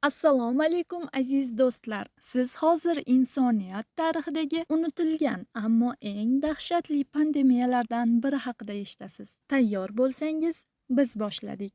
Assalomu alaykum aziz do'stlar. Siz hozir insoniyat tarixidagi unutilgan, ammo eng dahshatli pandemiyalardan biri haqida eshitasiz. Tayyor bo'lsangiz, biz boshladik.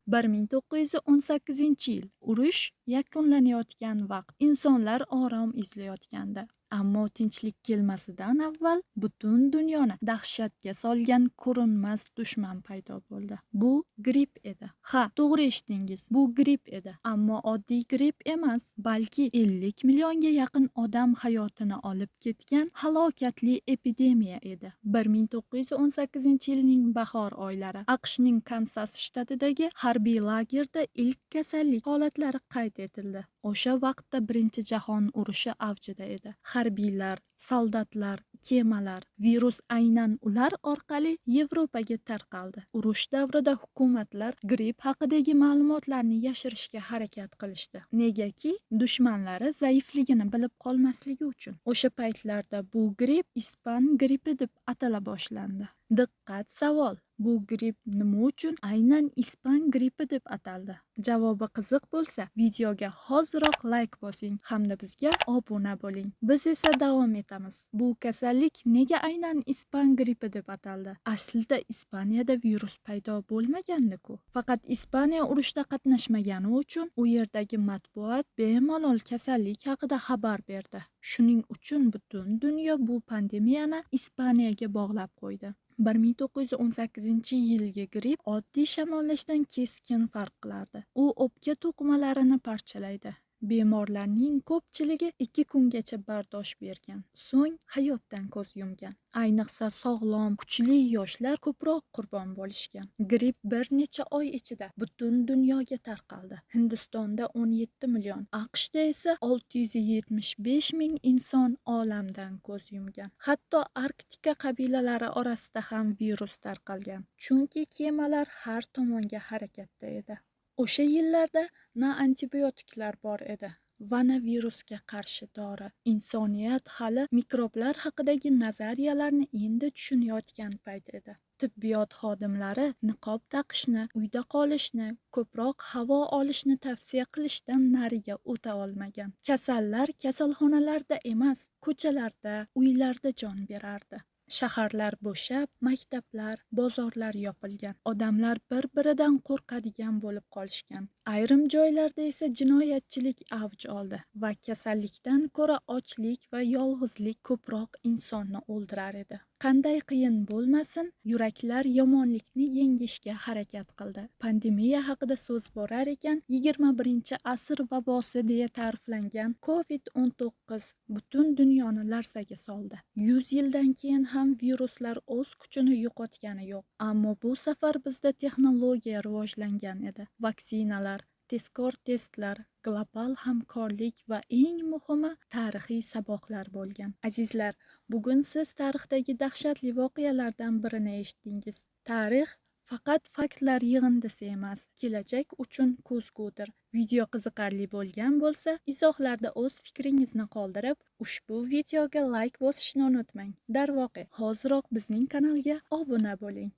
1918-yil urush yakunlanayotgan vaqt, insonlar orom izlayotgandi. Ammo tinchlik kelmasidan avval butun dunyoni dahshatga solgan ko'rinmas dushman paydo bo'ldi. Bu gripp edi. Ha, to'g'ri eshitdingiz, bu gripp edi. Ammo oddiy gripp emas, balki 50 millionga yaqin odam hayotini olib ketgan halokatli epidemiya edi. 1918-yilning bahor oylari AQShning Kansas shtatidagi harbiy lagerda ilk kasallik holatlari qayd etildi. O'sha vaqtda Birinchi jahon urushi avjida edi. Harbiylar, soldatlar, kemalar, virus aynan ular orqali Yevropaga tarqaldi. Urush davrida hukumatlar gripp haqidagi ma'lumotlarni yashirishga harakat qilishdi. Negaki, dushmanlari zaifligini bilib qolmasligi uchun. O'sha paytlarda bu gripp ispan grippi deb atala boshlandi. Diqqat, savol. Bu gripp nima uchun aynan ispan grippi deb ataldi? Javobi qiziq bo'lsa, videoga hoziroq like bosing hamda bizga obuna bo'ling. Biz esa davom etamiz. Bu kasallik nega aynan ispan grippi deb ataldi? Aslida Ispaniyada virus paydo bo'lmagandi-ku. Faqat Ispaniya urushda qatnashmagani uchun u yerdagi matbuot bemalol kasallik haqida xabar berdi. Shuning uchun butun dunyo bu pandemiyani Ispaniyaga bog'lab qo'ydi. 1918-yilgi gripp oddiy shamollashdan keskin farq qilardi. U o'pka to'qimalarini parchalaydi. Bemorlarning ko'pchiligi 2 kungacha bardosh bergan, so'ng hayotdan ko'z yumgan. Ayniqsa sog'lom, kuchli yoshlar ko'proq qurbon bo'lishgan. Gripp bir necha oy ichida butun dunyoga tarqaldi. Hindistonda 17 million, AQShda esa 675 ming inson olamdan ko'z yumgan. Hatto Arktika qabilalari orasida ham virus tarqalgan, chunki kemalar har tomonga harakatda edi. O'sha yillarda na antibiotiklar bor edi va na virusga qarshi dori. Insoniyat hali mikroblar haqidagi nazariyalarni endi tushunayotgan payt edi. Tibbiyot xodimlari niqob taqishni, uyda qolishni, ko'proq havo olishni tavsiya qilishdan nariga o'ta olmagan. Kasallar kasalxonalarda emas, ko'chalarda, uylarda jon berardi. Shaharlar bo'shab, maktablar, bozorlar yopilgan. Odamlar bir-biridan qo'rqadigan bo'lib qolishgan. Ayrim joylarda esa jinoyatchilik avj oldi va kasallikdan ko'ra ochlik va yolg'izlik ko'proq insonni o'ldirar edi. Qanday qiyin bo'lmasin, yuraklar yomonlikni yengishga harakat qildi. Pandemiya haqida so'z borar ekan, 21-asr vabosi deya ta'riflangan COVID-19 butun dunyoni larzaga soldi. 100 yildan keyin ham viruslar o'z kuchini yo'qotgani yo'q. Ammo bu safar bizda texnologiya rivojlangan edi. Vaksinalar, tezkor testlar, global hamkorlik va eng muhimi tarixiy saboqlar bo'lgan. Azizlar, bugun siz tarixdagi dahshatli voqealardan birini eshitdingiz. Tarix faqat faktlar yig'indisi emas, kelajak uchun ko'zgudir. Video qiziqarli bo'lgan bo'lsa, izohlarda o'z fikringizni qoldirib, ushbu videoga like bosishni unutmang. Darvoqe, hoziroq bizning kanalga obuna bo'ling.